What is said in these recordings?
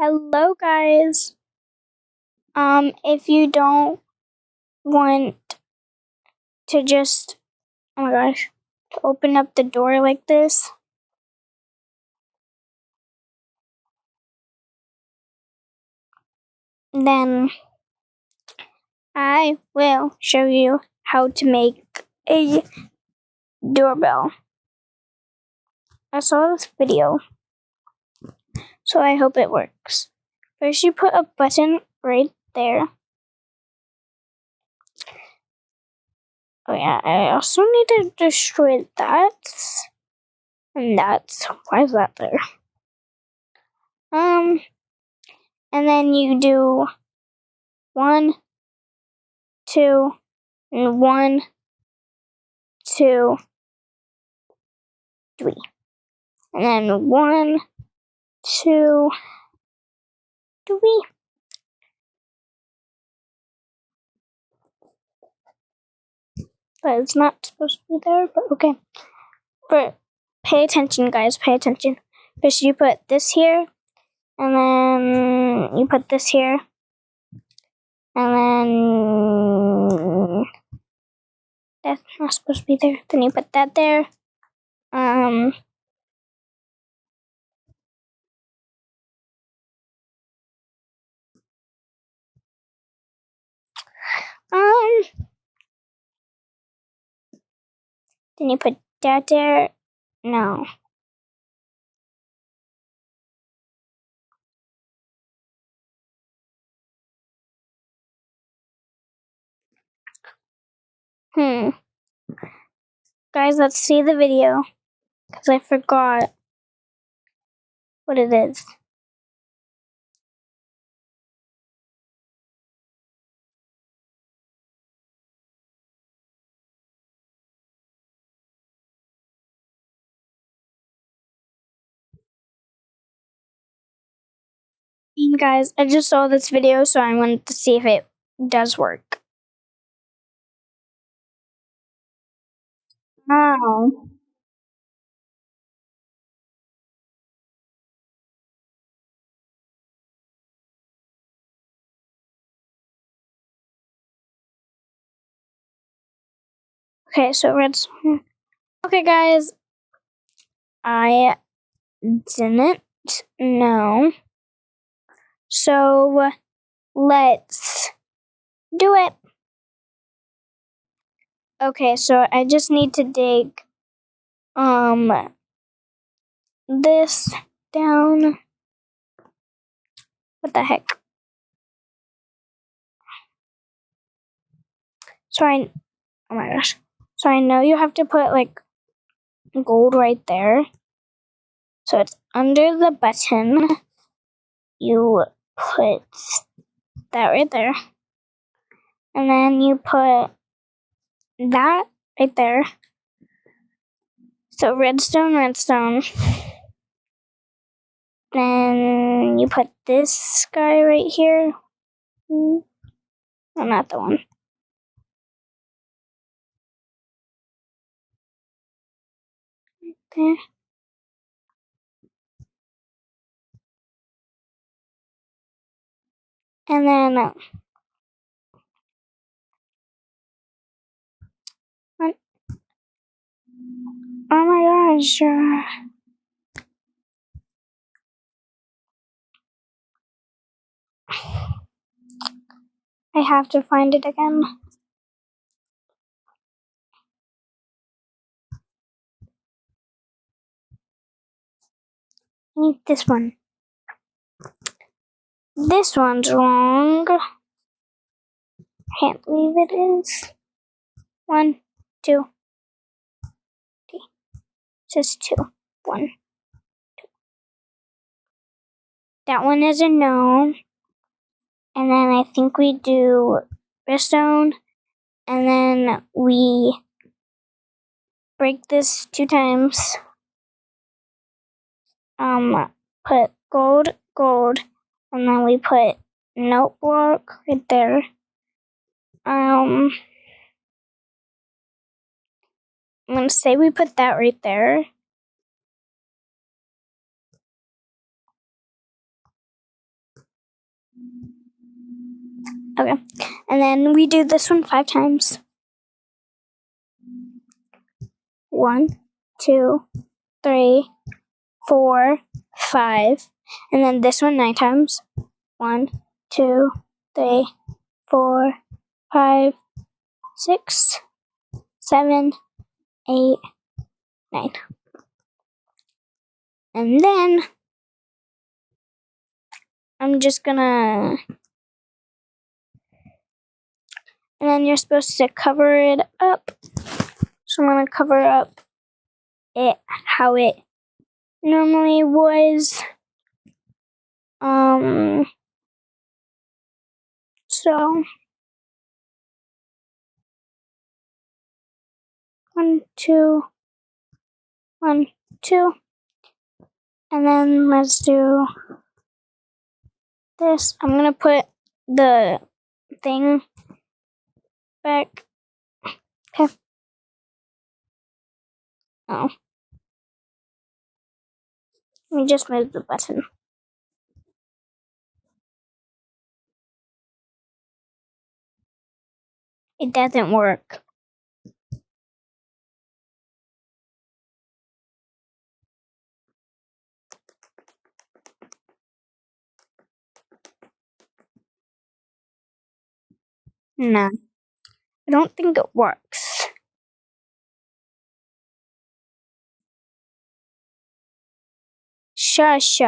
Hello, guys. If you don't want to just, oh my gosh, to open up the door like this, then I will show you how to make a doorbell. I saw this video, so I hope it works. First, you put a button right there. Oh yeah, I also need to destroy that. And that's, why is that there? And then you do 1, 2, and 1, 2, 3. And then 1, 2, 3. But it's not supposed to be there, but okay. But pay attention, guys, pay attention. First you put this here, and then you put this here, and then that's not supposed to be there. Then you put that there. Then you put that there. No. Guys, let's see the video, because I forgot what it is. And guys, I just saw this video, so I wanted to see if it does work. Oh. Okay, so redstone. Okay, guys, I didn't know. So let's do it. Okay, so I just need to dig this down. What the heck? Oh my gosh. So I know you have to put like gold right there. So it's under the button. You put that right there. And then you put that right there. So redstone, redstone. Then you put this guy right here. No, not the one. Right there. And then oh my gosh. I have to find it again. I need this one. This one's wrong. Can't believe it is. 1, 2, 3. Just 2. 1, 2. That one is a no. And then I think we do redstone. And then we break this 2 times. Put gold, gold. And then we put note block right there. I'm gonna say we put that right there. Okay. And then we do this one 5 times. 1, 2, 3, 4, 5. And then this one 9 times. 1, 2, 3, 4, 5, 6, 7, 8, 9. And then I'm just gonna, and then you're supposed to cover it up. So I'm gonna cover up it how it normally was. So 1, 2, 1, 2, and then let's do this. I'm gonna put the thing back. Okay. Oh, we just moved the button. It doesn't work. No, I don't think it works. Shush.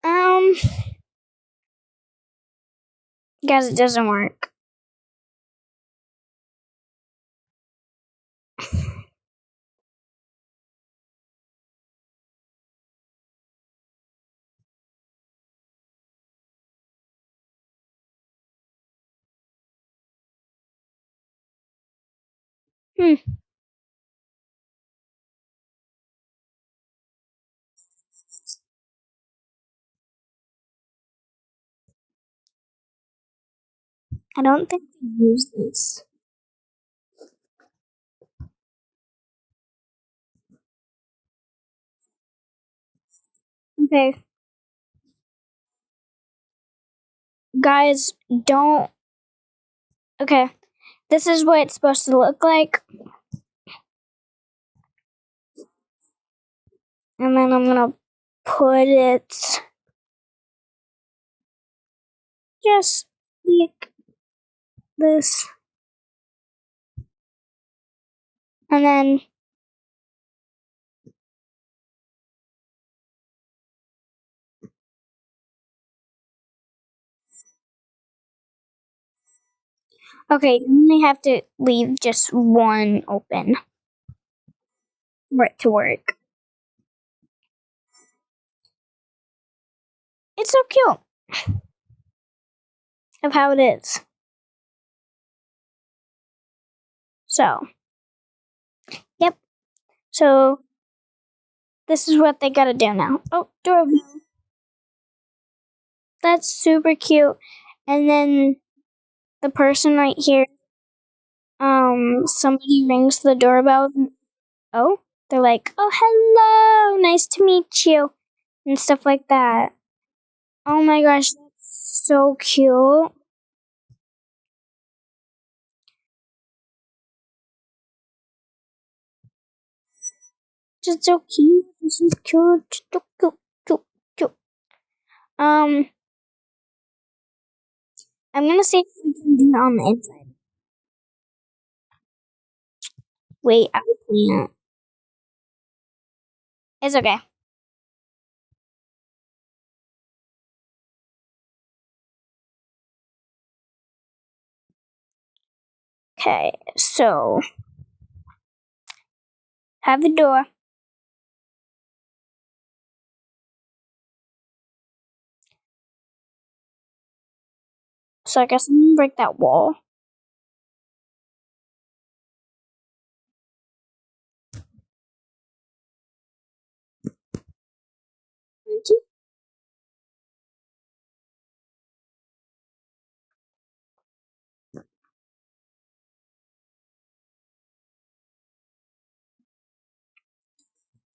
Um, guys, it doesn't work. Hmm. I don't think we use this. Okay, guys, don't. Okay, this is what it's supposed to look like. And then I'm gonna put it just like this. And then okay, you only have to leave just one open for it to work. It's so cute of how it is. So, yep. So this is what they gotta do now. Oh, doorbell. That's super cute. And then the person right here, somebody rings the doorbell. Oh, they're like, oh, hello, nice to meet you, and stuff like that. Oh my gosh, that's so cute. Just so cute. This is cute. Cute, cute, cute, cute. Um, I'm gonna see if we can do it on the inside. Wait, I can't. It's okay. Okay, so have the door. So I guess I'm gonna break that wall.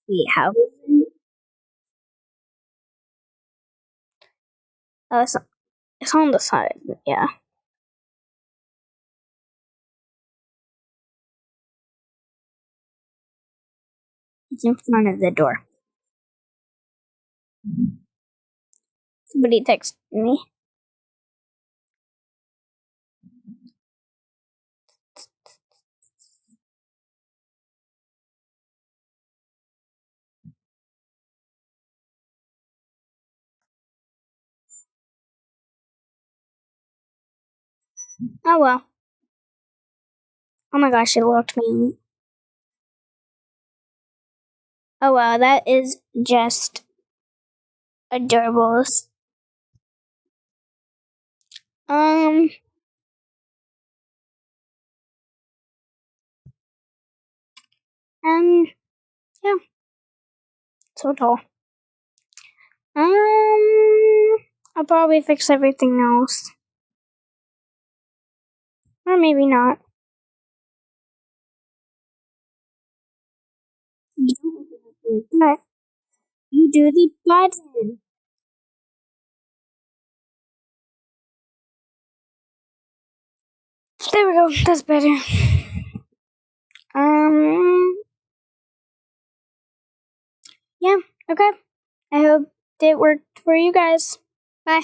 Wait, how is it? Oh, it's on the side. Yeah. It's in front of the door. Somebody texted me. Oh well. Oh my gosh, it locked me. Oh well, that is just adorable. Um, um, yeah, so tall. I'll probably fix everything else. Or maybe not. You don't have to like that. You do the button. There we go. That's better. Um, yeah, okay. I hope it worked for you guys. Bye.